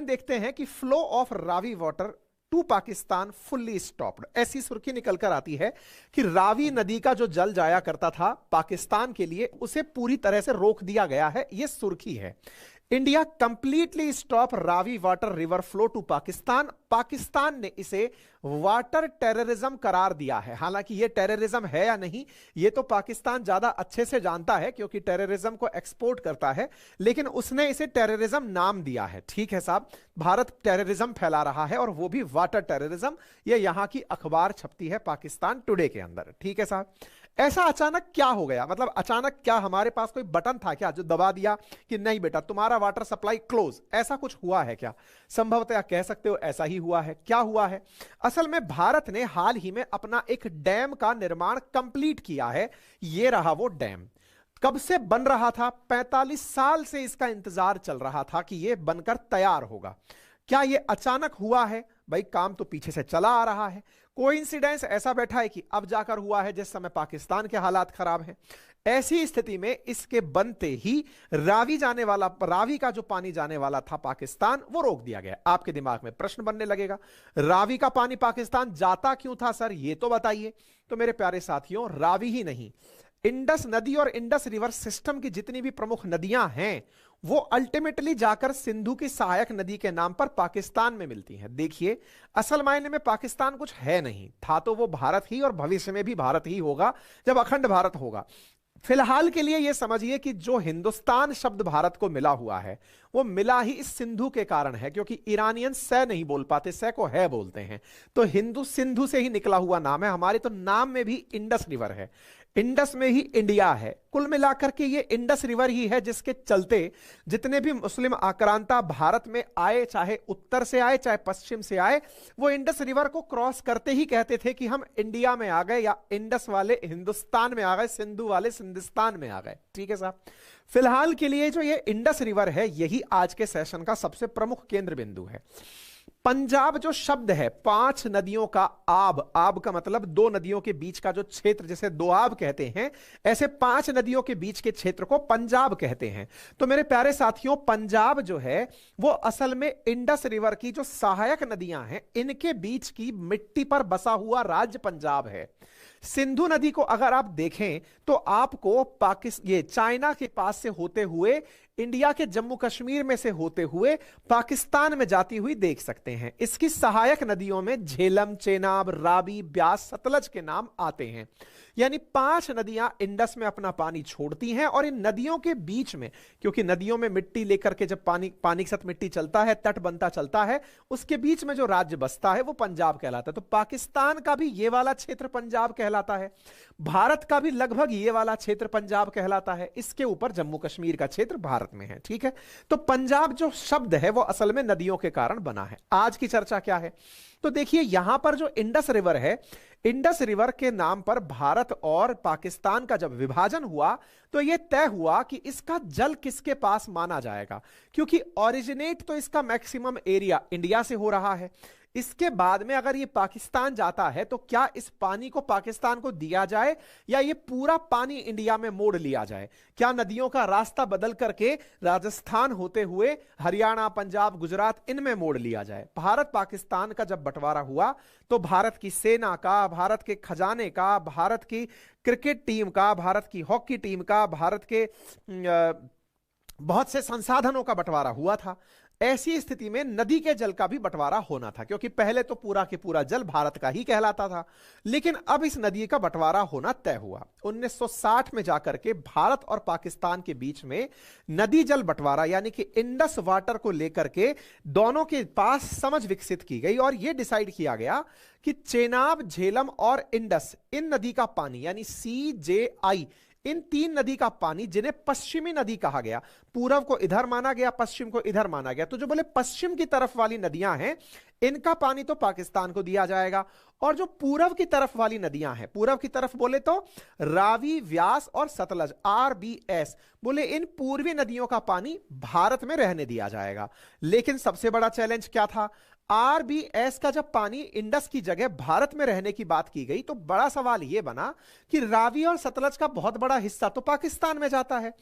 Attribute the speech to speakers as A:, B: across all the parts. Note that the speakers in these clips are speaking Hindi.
A: हेडलाइन देखते हैं कि flow of Ravi water to Pakistan fully stopped. ऐसी सुर्खी निकल कर आती है कि रावी नदी का जो जल जाया करता था पाकिस्तान के लिए, उसे पूरी तरह से रोक दिया गया है। यह सुर्खी है। India completely stop Ravi water river flow to Pakistan. Pakistan ने इसे वाटर टेररिज्म करार दिया है। हालांकि यह टेररिज्म है या नहीं, यह तो पाकिस्तान ज्यादा अच्छे से जानता है क्योंकि टेररिज्म को एक्सपोर्ट करता है, लेकिन उसने इसे टेररिज्म नाम दिया है। ठीक है साहब, भारत टेररिज्म फैला रहा है और वो भी वाटर टेररिज्म। यह यहां की अखबार छपती है पाकिस्तान टुडे के अंदर। ठीक है साहब, ऐसा अचानक क्या हो गया? मतलब अचानक क्या हमारे पास कोई बटन था क्या जो दबा दिया कि नहीं बेटा तुम्हारा वाटर सप्लाई क्लोज? ऐसा कुछ हुआ है क्या? संभवतः कह सकते हो ऐसा ही हुआ है। क्या हुआ है? असल में भारत ने हाल ही में अपना एक डैम का निर्माण कंप्लीट किया है। यह रहा वो डैम। कब से बन रहा था? 45 साल से इसका इंतजार चल रहा था कि यह बनकर तैयार होगा। क्या यह अचानक हुआ है? भाई काम तो पीछे से चला आ रहा है। कोइंसिडेंस ऐसा बैठा है कि अब जाकर हुआ है जिस समय पाकिस्तान के हालात खराब हैं। ऐसी स्थिति में इसके बनते ही रावी का जो पानी जाने वाला था पाकिस्तान, वो रोक दिया गया। आपके दिमाग में प्रश्न बनने लगेगा, रावी का पानी पाकिस्तान जाता क्यों था सर, ये तो बताइए। तो मेरे प्यारे साथियों, रावी ही नहीं, इंडस नदी और इंडस रिवर सिस्टम की जितनी भी प्रमुख नदियां हैं वो अल्टीमेटली जाकर सिंधु की सहायक नदी के नाम पर पाकिस्तान में मिलती हैं। देखिए, असल मायने में पाकिस्तान कुछ है नहीं, था तो वो भारत ही, और भविष्य में भी भारत ही होगा जब अखंड भारत होगा। फिलहाल के लिए यह समझिए कि जो हिंदुस्तान शब्द भारत को मिला हुआ है वो मिला ही इस सिंधु के कारण है, क्योंकि ईरानियन स नहीं बोल पाते, स को है बोलते हैं। तो हिंदू सिंधु से ही निकला हुआ नाम है। हमारे तो नाम में भी इंडस रिवर है, इंडस में ही इंडिया है। कुल मिलाकर के ये इंडस रिवर ही है जिसके चलते जितने भी मुस्लिम आक्रांता भारत में आए, चाहे उत्तर से आए चाहे पश्चिम से आए, वो इंडस रिवर को क्रॉस करते ही कहते थे कि हम इंडिया में आ गए, या इंडस वाले हिंदुस्तान में आ गए, सिंधु वाले सिंधिस्तान में आ गए। ठीक है साहब, फिलहाल के लिए जो ये इंडस रिवर है यही आज के सेशन का सबसे प्रमुख केंद्र बिंदु है। पंजाब जो शब्द है, 5 नदियों का आब, आब का मतलब 2 नदियों के बीच का जो क्षेत्र, जैसे दोआब कहते हैं, ऐसे 5 नदियों के बीच के क्षेत्र को पंजाब कहते हैं। तो मेरे प्यारे साथियों, पंजाब जो है वो असल में इंडस रिवर की जो सहायक नदियां हैं इनके बीच की मिट्टी पर बसा हुआ राज्य पंजाब है। सिंधु नदी को अगर आप देखें तो आपको ये चाइना के पास से होते हुए, इंडिया के जम्मू कश्मीर में से होते हुए पाकिस्तान में जाती हुई देख सकते हैं। इसकी सहायक नदियों में झेलम, चेनाब, रावी, ब्यास, सतलज के नाम आते हैं। यानी 5 नदियां इंडस में अपना पानी छोड़ती हैं, और इन नदियों के बीच में, क्योंकि नदियों में मिट्टी लेकर के जब पानी के साथ मिट्टी चलता है, तट बनता चलता है, उसके बीच में जो राज्य बसता है वो पंजाब कहलाता है। तो पाकिस्तान का भी ये वाला क्षेत्र पंजाब कहलाता है, भारत का भी लगभग ये वाला क्षेत्र पंजाब कहलाता है। इसके ऊपर जम्मू कश्मीर का क्षेत्र भारत में है। ठीक है, तो पंजाब जो शब्द है वो असल में नदियों के कारण बना है। आज की चर्चा क्या है? तो देखिए, यहां पर जो इंडस रिवर है, इंडस रिवर के नाम पर भारत और पाकिस्तान का जब विभाजन हुआ तो यह तय हुआ कि इसका जल किसके पास माना जाएगा, क्योंकि ओरिजिनेट तो इसका मैक्सिमम एरिया इंडिया से हो रहा है। इसके बाद में अगर ये पाकिस्तान जाता है तो क्या इस पानी को पाकिस्तान को दिया जाए, या ये पूरा पानी इंडिया में मोड़ लिया जाए? क्या नदियों का रास्ता बदल करके राजस्थान होते हुए हरियाणा, पंजाब, गुजरात इनमें मोड़ लिया जाए? भारत पाकिस्तान का जब बंटवारा हुआ तो भारत की सेना का, भारत के खजाने का, भारत की क्रिकेट टीम का, भारत की हॉकी टीम का, भारत के बहुत से संसाधनों का बंटवारा हुआ था। ऐसी स्थिति में नदी के जल का भी बंटवारा होना था, क्योंकि पहले तो पूरा के पूरा जल भारत का ही कहलाता था, लेकिन अब इस नदी का बंटवारा होना तय हुआ। 1960 में जाकर के भारत और पाकिस्तान के बीच में नदी जल बंटवारा यानी कि इंडस वाटर को लेकर के दोनों के पास समझ विकसित की गई, और यह डिसाइड किया गया कि चेनाब, झेलम और इंडस, इन नदी का पानी यानी CJI, इन 3 नदी का पानी, जिन्हें पश्चिमी नदी कहा गया, पूरब को इधर माना गया, पश्चिम को इधर माना गया, तो जो बोले पश्चिम की तरफ वाली नदियां हैं इनका पानी तो पाकिस्तान को दिया जाएगा, और जो पूरब की तरफ वाली नदियां हैं, पूरब की तरफ बोले तो रावी, व्यास और सतलज, RBS, बोले इन पूर्वी नदियों का पानी भारत में रहने दिया जाएगा। लेकिन सबसे बड़ा चैलेंज क्या था? RBS का जब पानी इंडस की जगह भारत में रहने की बात की गई तो बड़ा सवाल यह बना कि रावी और सतलज का बहुत बड़ा हिस्सा तो पाकिस्तान में जाता है।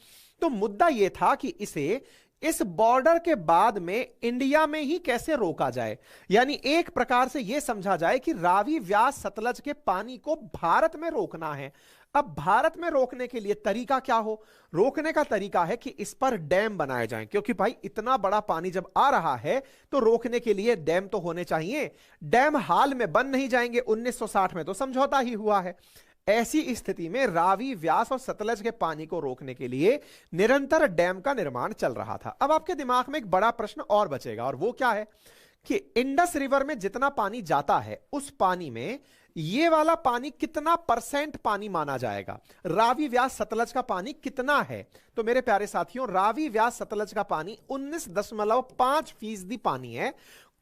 A: तो मुद्दा यह था कि इसे इस बॉर्डर के बाद में इंडिया में ही कैसे रोका जाए। यानी एक प्रकार से यह समझा जाए कि रावी व्यास सतलज के पानी को भारत में रोकना है। अब भारत में रोकने के लिए तरीका क्या हो? रोकने का तरीका है कि इस पर डैम बनाए जाएं, क्योंकि भाई इतना बड़ा पानी जब आ रहा है तो रोकने के लिए डैम तो होने चाहिए। डैम हाल में बन नहीं जाएंगे, 1960 में तो समझौता ही हुआ है। ऐसी स्थिति में रावी व्यास और सतलज के पानी को रोकने के लिए निरंतर डैम का निर्माण चल रहा था। अब आपके दिमाग में एक बड़ा प्रश्न और बचेगा, और वो क्या है कि इंडस रिवर में जितना पानी जाता है उस पानी में ये वाला पानी कितना परसेंट पानी माना जाएगा, रावी व्यास सतलज का पानी कितना है? तो मेरे प्यारे साथियों, रावी व्यास सतलज का पानी 19.5% पानी है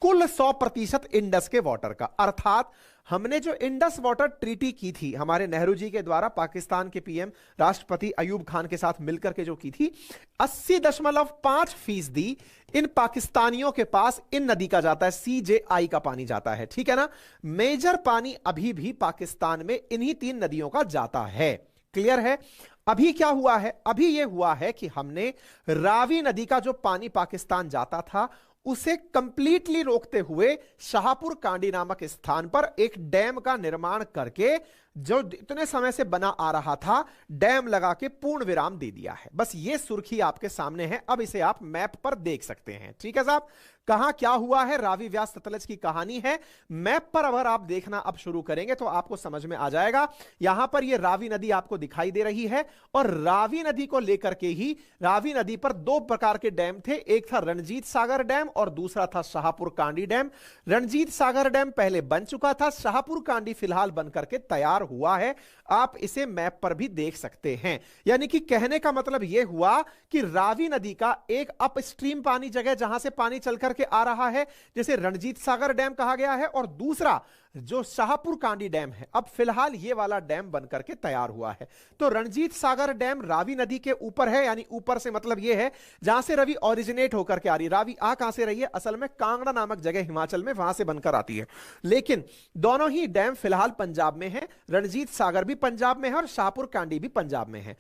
A: कुल 100% इंडस के वाटर का। अर्थात हमने जो इंडस वाटर ट्रीटी की थी हमारे नेहरू जी के द्वारा पाकिस्तान के पीएम राष्ट्रपति अयूब खान के साथ मिलकर के जो की थी, 80.5% इन पाकिस्तानियों के पास इन नदी का जाता है, सीजेआई का पानी जाता है, ठीक है ना। मेजर पानी अभी भी पाकिस्तान में इन्हीं 3 नदियों का जाता है। क्लियर है? अभी क्या हुआ है? अभी यह हुआ है कि हमने रावी नदी का जो पानी पाकिस्तान जाता था उसे कंप्लीटली रोकते हुए शाहपुर कांडी नामक स्थान पर एक डैम का निर्माण करके, जो इतने समय से बना आ रहा था, डैम लगा के पूर्ण विराम दे दिया है। बस ये सुर्खी आपके सामने है, अब इसे आप मैप पर देख सकते हैं। ठीक है साहब, कहां क्या हुआ है, रावी व्यास सतलज की कहानी है। मैप पर अगर आप देखना अब शुरू करेंगे तो आपको समझ में आ जाएगा। यहां पर यह रावी नदी आपको दिखाई दे रही है, और रावी नदी को लेकर के ही रावी नदी पर 2 प्रकार के डैम थे, एक था रणजीत सागर डैम और दूसरा था शाहपुर कांडी डैम। रणजीत सागर डैम पहले बन चुका था, शाहपुर कांडी फिलहाल बनकर के तैयार हुआ है। आप इसे मैप पर भी देख सकते हैं। यानी कि कहने का मतलब यह हुआ कि रावी नदी का एक अपस्ट्रीम पानी जगह जहां से पानी चलकर के आ रहा है, जैसे रणजीत सागर डैम कहा गया है, और दूसरा जो शाहपुर कांडी डैम है, अब फिलहाल ये वाला डैम बनकर के तैयार हुआ है। तो रणजीत सागर डैम रावी नदी के ऊपर है, यानी ऊपर से मतलब ये है जहां से रवि ओरिजिनेट होकर के आ रही है। रावी आ कहां से रही है? असल में कांगड़ा नामक जगह हिमाचल में, वहां से बनकर आती है। लेकिन दोनों ही डैम फिलहाल पंजाब में है, रणजीत सागर भी पंजाब में है और शाहपुर कांडी भी पंजाब में है।